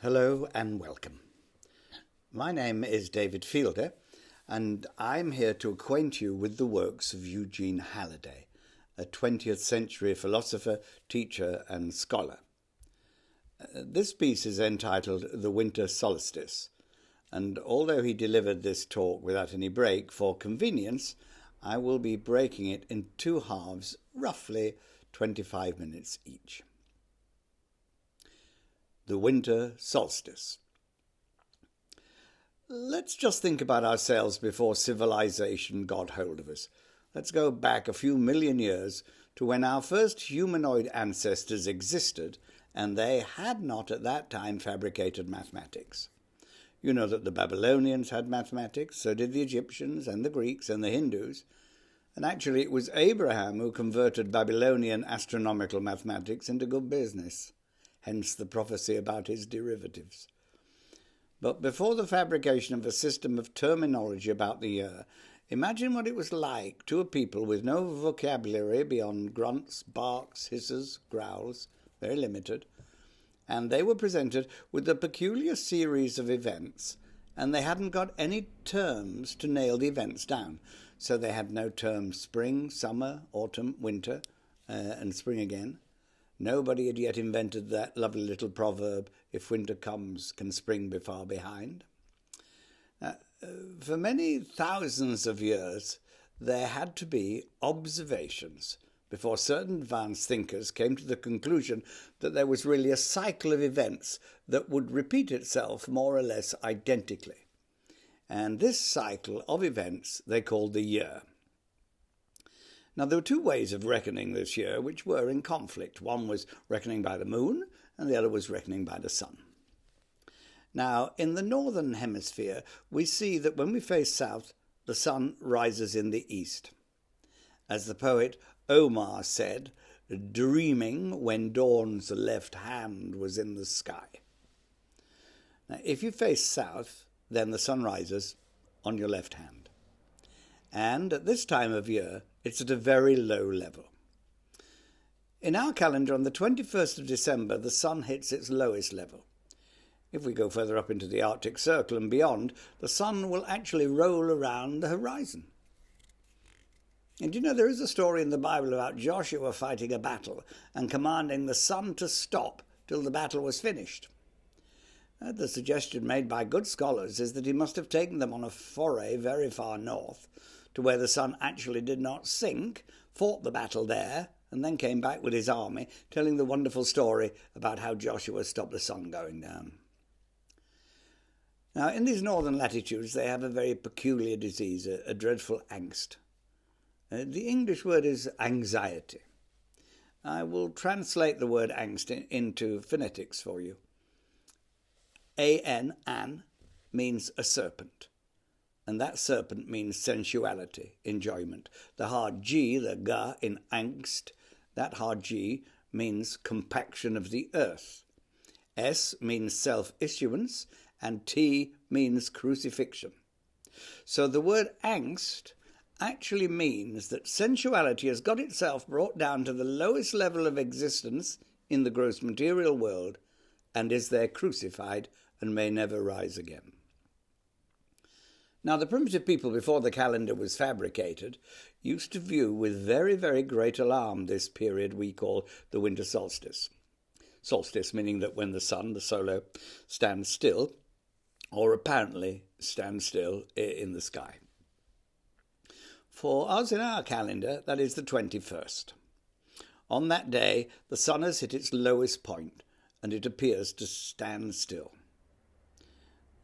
Hello and welcome. My name is David Fielder, and I'm here to acquaint you with the works of Eugene Halliday, a 20th century philosopher, teacher and scholar. This piece is entitled The Winter Solstice, and although he delivered this talk without any break, for convenience, I will be breaking it in two halves, roughly 25 minutes each. The Winter Solstice. Let's just think about ourselves before civilization got hold of us. Let's go back a few million years to when our first humanoid ancestors existed, and they had not at that time fabricated mathematics. You know that the Babylonians had mathematics, so did the Egyptians and the Greeks and the Hindus. And actually it was Abraham who converted Babylonian astronomical mathematics into good business. Hence the prophecy about his derivatives. But before the fabrication of a system of terminology about the year, imagine what it was like to a people with no vocabulary beyond grunts, barks, hisses, growls, very limited, and they were presented with a peculiar series of events, and they hadn't got any terms to nail the events down. So they had no terms spring, summer, autumn, winter, and spring again. Nobody had yet invented that lovely little proverb, if winter comes, can spring be far behind? For many thousands of years, there had to be observations before certain advanced thinkers came to the conclusion that there was really a cycle of events that would repeat itself more or less identically. And this cycle of events they called the year. Now, there were two ways of reckoning this year which were in conflict. One was reckoning by the moon, and the other was reckoning by the sun. Now, in the northern hemisphere, we see that when we face south, the sun rises in the east. As the poet Omar said, dreaming when dawn's left hand was in the sky. Now, if you face south, then the sun rises on your left hand. And at this time of year, it's at a very low level. In our calendar, on the 21st of December, the sun hits its lowest level. If we go further up into the Arctic Circle and beyond, the sun will actually roll around the horizon. And you know, there is a story in the Bible about Joshua fighting a battle and commanding the sun to stop till the battle was finished. The suggestion made by good scholars is that he must have taken them on a foray very far north, to where the sun actually did not sink, fought the battle there, and then came back with his army, telling the wonderful story about how Joshua stopped the sun going down. Now, in these northern latitudes, they have a very peculiar disease, a dreadful angst. The English word is anxiety. I will translate the word angst into phonetics for you. An, means a serpent. And that serpent means sensuality, enjoyment. The hard G, the ga in angst, that hard G means compaction of the earth. S means self-issuance, and T means crucifixion. So the word angst actually means that sensuality has got itself brought down to the lowest level of existence in the gross material world and is there crucified and may never rise again. Now, the primitive people, before the calendar was fabricated, used to view with very, very great alarm this period we call the winter solstice. Solstice meaning that when the sun, the solar, stands still, or apparently stands still in the sky. For us in our calendar, that is the 21st. On that day, the sun has hit its lowest point, and it appears to stand still.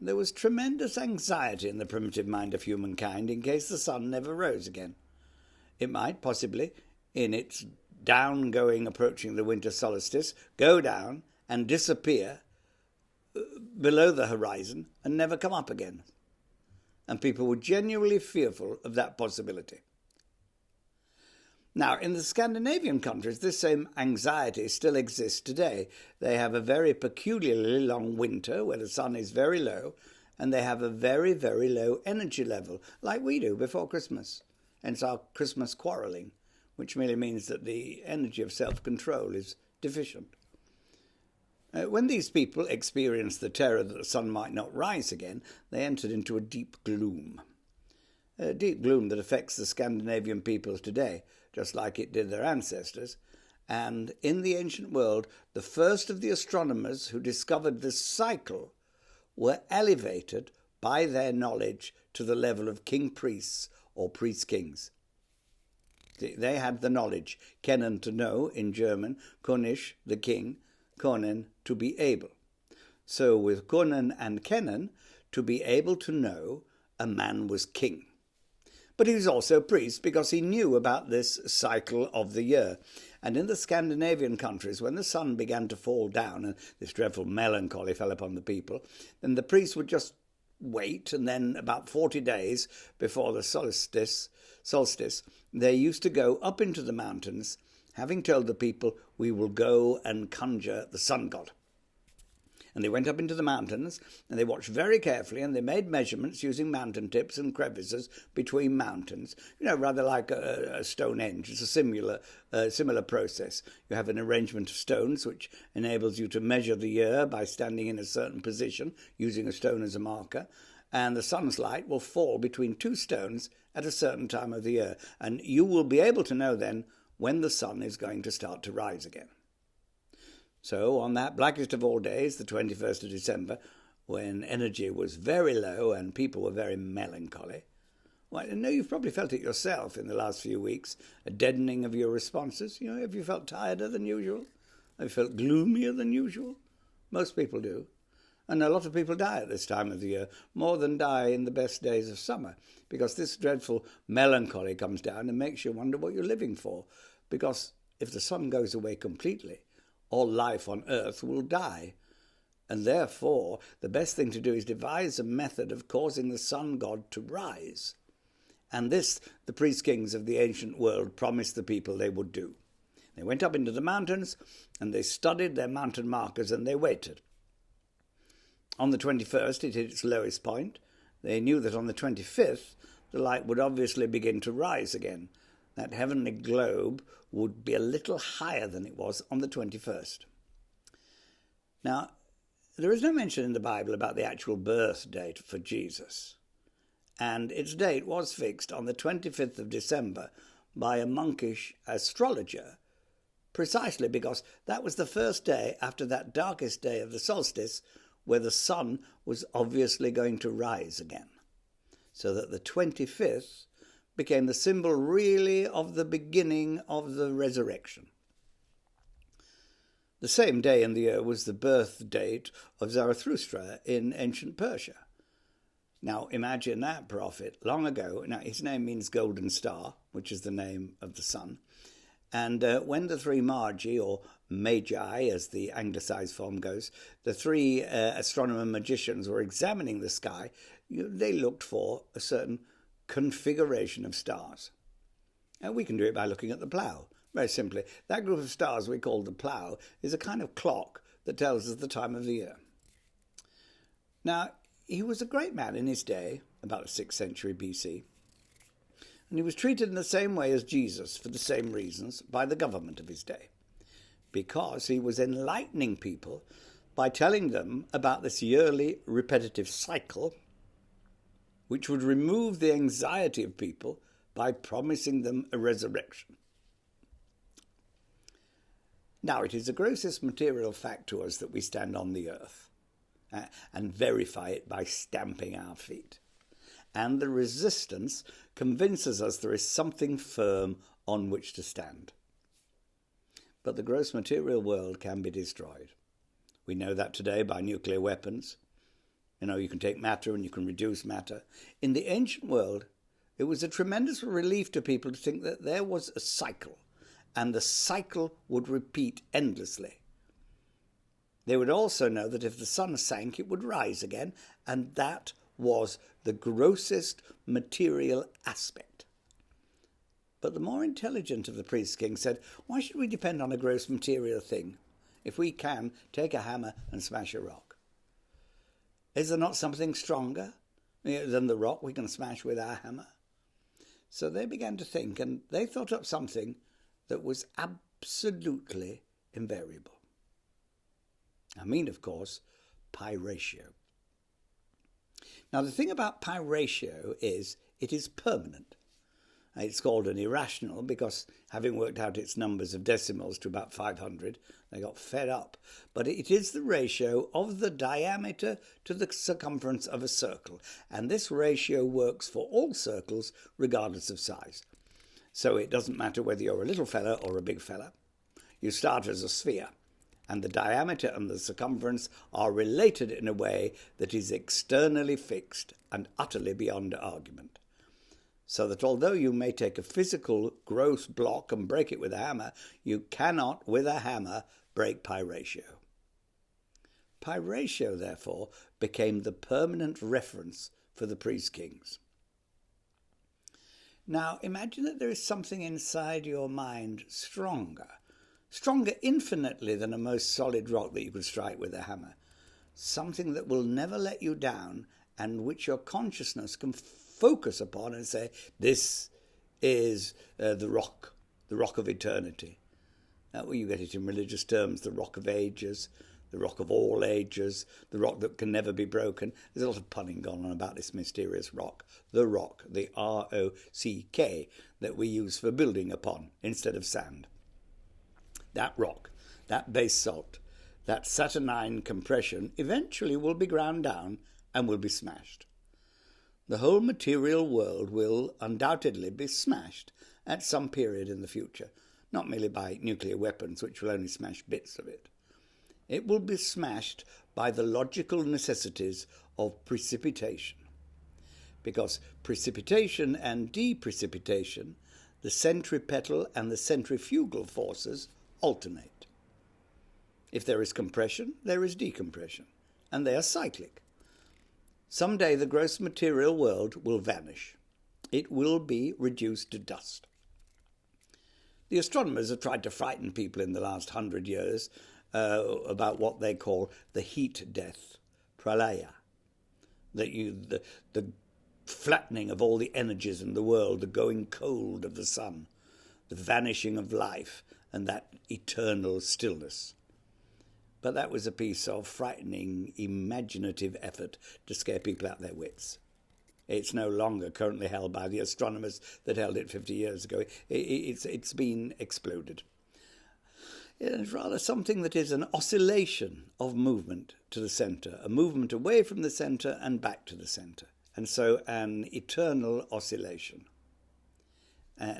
There was tremendous anxiety in the primitive mind of humankind in case the sun never rose again. It might possibly, in its down-going approaching the winter solstice, go down and disappear below the horizon and never come up again. And people were genuinely fearful of that possibility. Now, in the Scandinavian countries, this same anxiety still exists today. They have a very peculiarly long winter where the sun is very low, and they have a very, very low energy level, like we do before Christmas. Hence our Christmas quarrelling, which merely means that the energy of self-control is deficient. When these people experienced the terror that the sun might not rise again, they entered into a deep gloom. A deep gloom that affects the Scandinavian peoples today, just like it did their ancestors. And in the ancient world, the first of the astronomers who discovered this cycle were elevated by their knowledge to the level of king priests or priest kings. They had the knowledge, kennen to know in German, König, the king, können, to be able. So with können and kennen, to be able to know, a man was king. But he was also a priest because he knew about this cycle of the year. And in the Scandinavian countries, when the sun began to fall down and this dreadful melancholy fell upon the people, then the priest would just wait, and then about 40 days before the solstice, they used to go up into the mountains, having told the people, "We will go and conjure the sun god." And they went up into the mountains, and they watched very carefully, and they made measurements using mountain tips and crevices between mountains. Rather like a Stonehenge. It's a similar process. You have an arrangement of stones which enables you to measure the year by standing in a certain position, using a stone as a marker, and the sun's light will fall between two stones at a certain time of the year, and you will be able to know then when the sun is going to start to rise again. So on that blackest of all days, the 21st of December, when energy was very low and people were very melancholy, well, I know you've probably felt it yourself in the last few weeks, a deadening of your responses. Have you felt tireder than usual? Have you felt gloomier than usual? Most people do. And a lot of people die at this time of the year, more than die in the best days of summer, because this dreadful melancholy comes down and makes you wonder what you're living for. Because if the sun goes away completely, all life on earth will die. And therefore, the best thing to do is devise a method of causing the sun god to rise. And this, the priest kings of the ancient world promised the people they would do. They went up into the mountains, and they studied their mountain markers, and they waited. On the 21st, it hit its lowest point. They knew that on the 25th, the light would obviously begin to rise again. That heavenly globe would be a little higher than it was on the 21st. Now, there is no mention in the Bible about the actual birth date for Jesus, and its date was fixed on the 25th of December by a monkish astrologer, precisely because that was the first day after that darkest day of the solstice where the sun was obviously going to rise again, so that the 25th became the symbol really of the beginning of the resurrection. The same day in the year was the birth date of Zarathustra in ancient Persia. Now imagine that prophet long ago. Now his name means golden star, which is the name of the sun. And when the three Magi, or Magi as the anglicised form goes, the three astronomer magicians were examining the sky, they looked for a certain configuration of stars. And we can do it by looking at the plough. Very simply, that group of stars we call the plough is a kind of clock that tells us the time of the year. Now, he was a great man in his day, about the 6th century BC, and he was treated in the same way as Jesus for the same reasons by the government of his day, because he was enlightening people by telling them about this yearly repetitive cycle which would remove the anxiety of people by promising them a resurrection. Now, it is the grossest material fact to us that we stand on the earth and verify it by stamping our feet. And the resistance convinces us there is something firm on which to stand. But the gross material world can be destroyed. We know that today by nuclear weapons. You can take matter and you can reduce matter. In the ancient world, it was a tremendous relief to people to think that there was a cycle, and the cycle would repeat endlessly. They would also know that if the sun sank, it would rise again, and that was the grossest material aspect. But the more intelligent of the priest kings said, why should we depend on a gross material thing if we can take a hammer and smash a rock? Is there not something stronger than the rock we can smash with our hammer? So they began to think, and they thought up something that was absolutely invariable. I mean, of course, pi ratio. Now, the thing about pi ratio is it is permanent. It's called an irrational because, having worked out its numbers of decimals to about 500, they got fed up. But it is the ratio of the diameter to the circumference of a circle. And this ratio works for all circles, regardless of size. So it doesn't matter whether you're a little fella or a big fella. You start as a sphere, and the diameter and the circumference are related in a way that is externally fixed and utterly beyond argument. So that although you may take a physical gross block and break it with a hammer, you cannot, with a hammer, break pi ratio. Pi ratio, therefore, became the permanent reference for the priest-kings. Now, imagine that there is something inside your mind stronger infinitely than a most solid rock that you could strike with a hammer. Something that will never let you down and which your consciousness can focus upon and say, this is the rock of eternity. You get it in religious terms, the rock of ages, the rock of all ages, the rock that can never be broken. There's a lot of punning going on about this mysterious rock, the R-O-C-K, that we use for building upon instead of sand. That rock, that basalt, that saturnine compression eventually will be ground down and will be smashed. The whole material world will undoubtedly be smashed at some period in the future, not merely by nuclear weapons, which will only smash bits of it. It will be smashed by the logical necessities of precipitation. Because precipitation and deprecipitation, the centripetal and the centrifugal forces alternate. If there is compression, there is decompression, and they are cyclic. Someday the gross material world will vanish. It will be reduced to dust. The astronomers have tried to frighten people in the last 100 years about what they call the heat death, pralaya, the flattening of all the energies in the world, the going cold of the sun, the vanishing of life, and that eternal stillness. But that was a piece of frightening, imaginative effort to scare people out their wits. It's no longer currently held by the astronomers that held it 50 years ago. It's been exploded. It's rather something that is an oscillation of movement to the centre, a movement away from the centre and back to the centre, and so an eternal oscillation.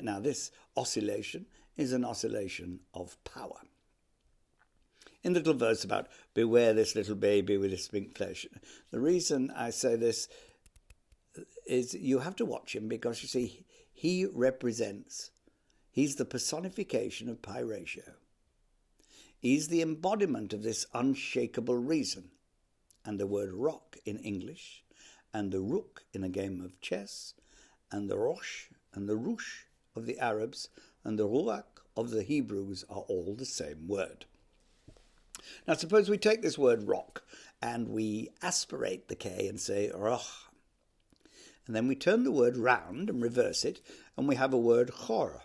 Now, this oscillation is an oscillation of power. In the little verse about beware this little baby with his pink flesh, the reason I say this is you have to watch him because, you see, he's the personification of pi ratio. He's the embodiment of this unshakable reason. And the word rock in English, and the rook in a game of chess, and the rosh and the rush of the Arabs, and the ruach of the Hebrews are all the same word. Now, suppose we take this word rock and we aspirate the K and say roch. And then we turn the word round and reverse it, and we have a word chor.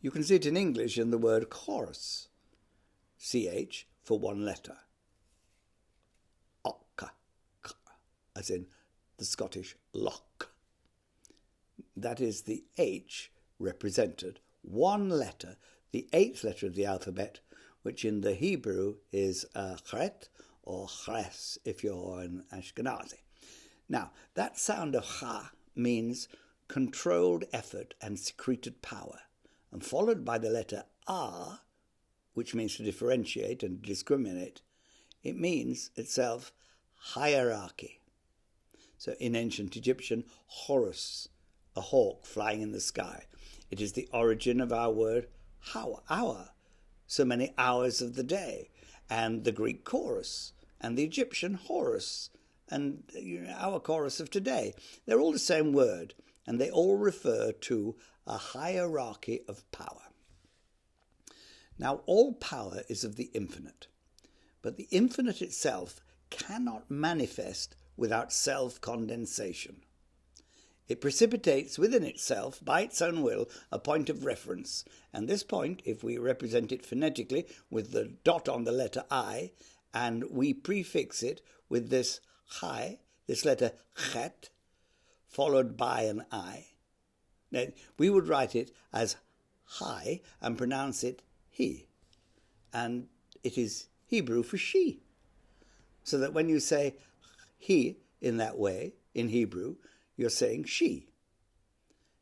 You can see it in English in the word chorus. CH for one letter. Okka, as in the Scottish loch. That is the H represented, one letter, the eighth letter of the alphabet, which in the Hebrew is chret or ches if you're an Ashkenazi. Now, that sound of cha means controlled effort and secreted power, and followed by the letter a, which means to differentiate and discriminate, it means itself hierarchy. So in ancient Egyptian, Horus, a hawk flying in the sky. It is the origin of our word hour, so many hours of the day, and the Greek chorus, and the Egyptian Horus, and our chorus of today. They're all the same word, and they all refer to a hierarchy of power. Now, all power is of the infinite, but the infinite itself cannot manifest without self-condensation. It precipitates within itself, by its own will, a point of reference, and this point, if we represent it phonetically with the dot on the letter I, and we prefix it with this chai, this letter chet, followed by an I. Now, we would write it as hi and pronounce it he, and it is Hebrew for she. So that when you say he in that way, in Hebrew, you're saying she.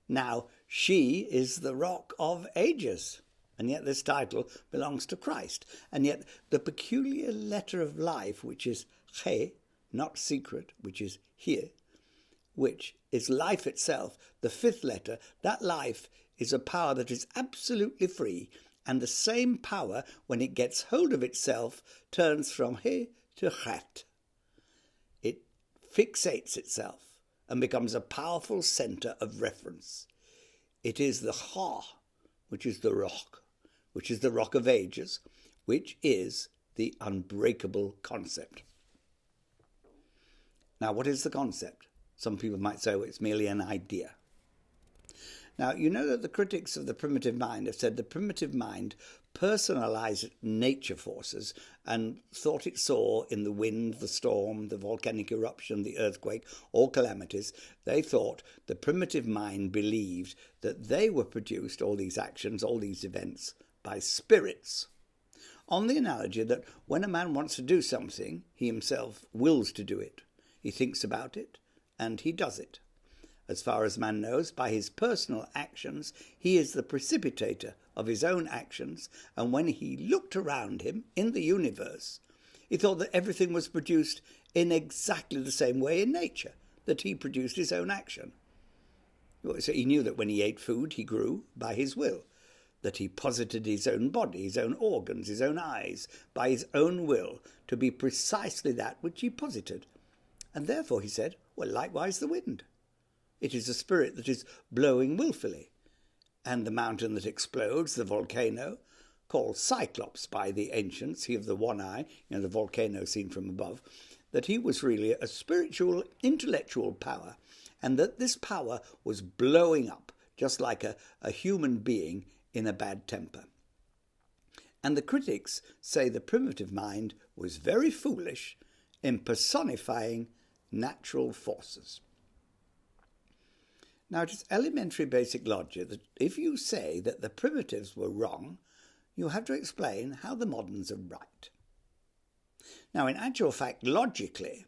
Now, she is the rock of ages, and yet this title belongs to Christ. And yet the peculiar letter of life, which is he, not secret, which is here, which is life itself, the fifth letter, that life is a power that is absolutely free, and the same power, when it gets hold of itself, turns from he to chet. It fixates itself and becomes a powerful centre of reference. It is the ha, which is the rock of ages, which is the unbreakable concept. Now, what is the concept? Some people might say, well, it's merely an idea. Now, you know that the critics of the primitive mind have said the primitive mind personalized nature forces and thought it saw in the wind, the storm, the volcanic eruption, the earthquake, all calamities. They thought the primitive mind believed that they were produced, all these actions, all these events, by spirits. On the analogy that when a man wants to do something, he himself wills to do it. He thinks about it, and he does it. As far as man knows, by his personal actions, he is the precipitator of his own actions, and when he looked around him in the universe, he thought that everything was produced in exactly the same way in nature, that he produced his own action. So he knew that when he ate food, he grew by his will, that he posited his own body, his own organs, his own eyes, by his own will, to be precisely that which he posited. And therefore, he said, well, likewise the wind. It is a spirit that is blowing willfully. And the mountain that explodes, the volcano, called Cyclops by the ancients, he of the one eye, the volcano seen from above, that he was really a spiritual, intellectual power, and that this power was blowing up, just like a human being in a bad temper. And the critics say the primitive mind was very foolish in personifying natural forces. Now, it is elementary basic logic that if you say that the primitives were wrong, you have to explain how the moderns are right. Now, in actual fact, logically,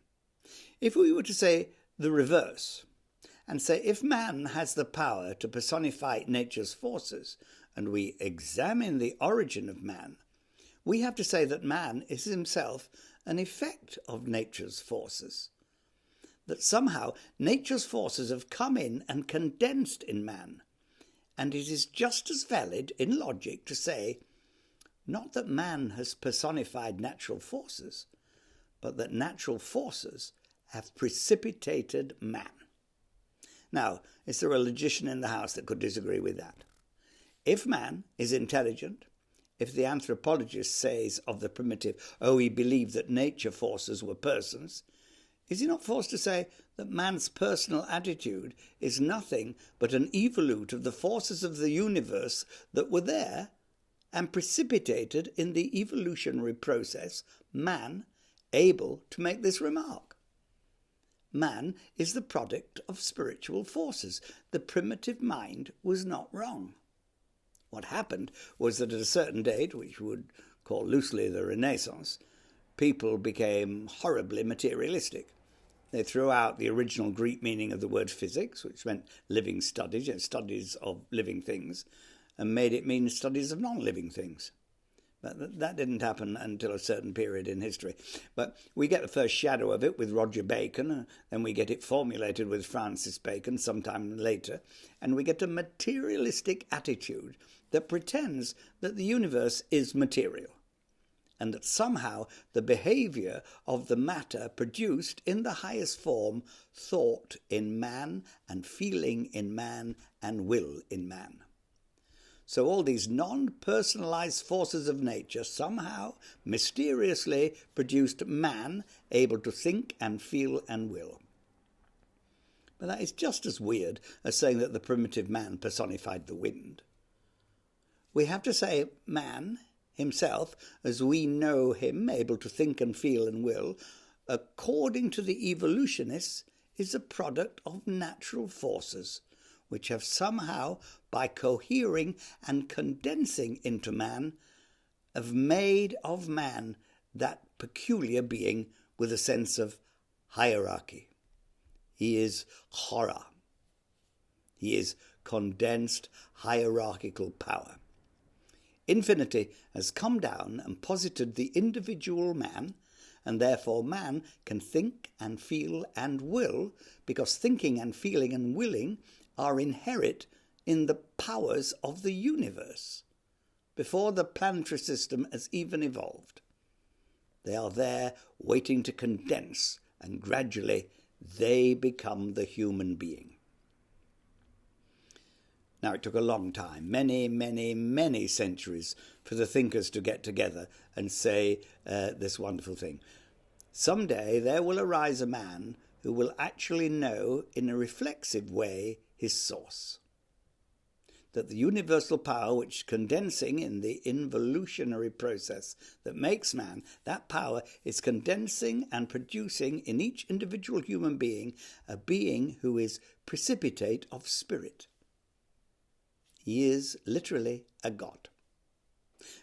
if we were to say the reverse, and say if man has the power to personify nature's forces, and we examine the origin of man, we have to say that man is himself an effect of nature's forces. That somehow nature's forces have come in and condensed in man. And it is just as valid in logic to say, not that man has personified natural forces, but that natural forces have precipitated man. Now, is there a logician in the house that could disagree with that? If man is intelligent, if the anthropologist says of the primitive, he believed that nature forces were persons, is he not forced to say that man's personal attitude is nothing but an evolute of the forces of the universe that were there and precipitated in the evolutionary process man able to make this remark? Man is the product of spiritual forces. The primitive mind was not wrong. What happened was that at a certain date, which we would call loosely the Renaissance, people became horribly materialistic. They threw out the original Greek meaning of the word physics, which meant living studies, studies of living things, and made it mean studies of non-living things. But that didn't happen until a certain period in history. But we get the first shadow of it with Roger Bacon, then we get it formulated with Francis Bacon sometime later, and we get a materialistic attitude that pretends that the universe is material, and that somehow the behaviour of the matter produced in the highest form thought in man and feeling in man and will in man. So all these non-personalised forces of nature somehow mysteriously produced man able to think and feel and will. But that is just as weird as saying that the primitive man personified the wind. We have to say man himself, as we know him, able to think and feel and will, according to the evolutionists, is a product of natural forces, which have somehow, by cohering and condensing into man, have made of man that peculiar being with a sense of hierarchy. He is horror. He is condensed hierarchical power. Infinity has come down and posited the individual man, and therefore man can think and feel and will, because thinking and feeling and willing are inherent in the powers of the universe, before the planetary system has even evolved. They are there waiting to condense, and gradually they become the human being. Now, it took a long time, many centuries, for the thinkers to get together and say this wonderful thing. Someday there will arise a man who will actually know in a reflexive way his source. That the universal power which condensing in the involutionary process that makes man, that power is condensing and producing in each individual human being a being who is precipitate of spirit. He is literally a God.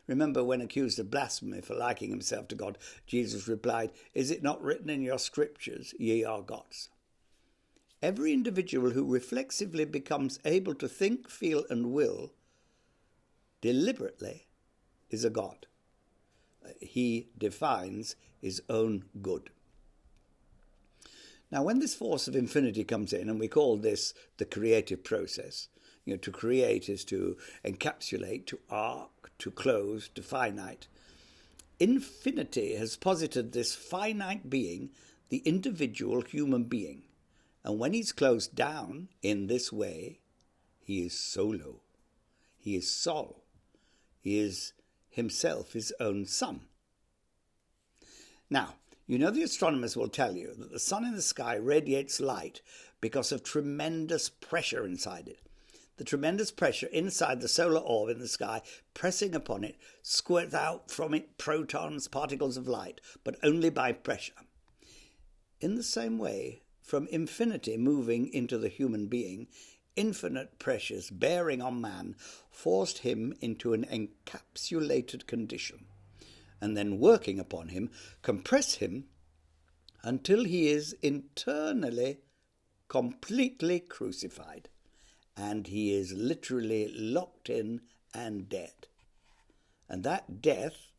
Remember, when accused of blasphemy for likening himself to God, Jesus replied, "Is it not written in your scriptures, ye are gods?" Every individual who reflexively becomes able to think, feel, and will deliberately is a God. He defines his own good. Now, when this force of infinity comes in, and we call this the creative process, to create is to encapsulate, to arc, to close, to finite. Infinity has posited this finite being, the individual human being. And when he's closed down in this way, he is solo. He is Sol. He is himself his own sun. Now, the astronomers will tell you that the sun in the sky radiates light because of tremendous pressure inside it. The tremendous pressure inside the solar orb in the sky, pressing upon it, squirts out from it protons, particles of light, but only by pressure. In the same way, from infinity moving into the human being, infinite pressures bearing on man forced him into an encapsulated condition, and then working upon him, compress him until he is internally completely crucified, and he is literally locked in and dead. And that death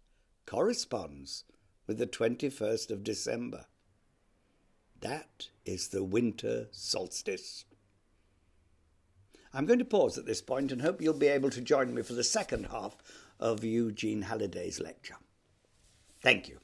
corresponds with the 21st of December. That is the winter solstice. I'm going to pause at this point and hope you'll be able to join me for the second half of Eugene Halliday's lecture. Thank you.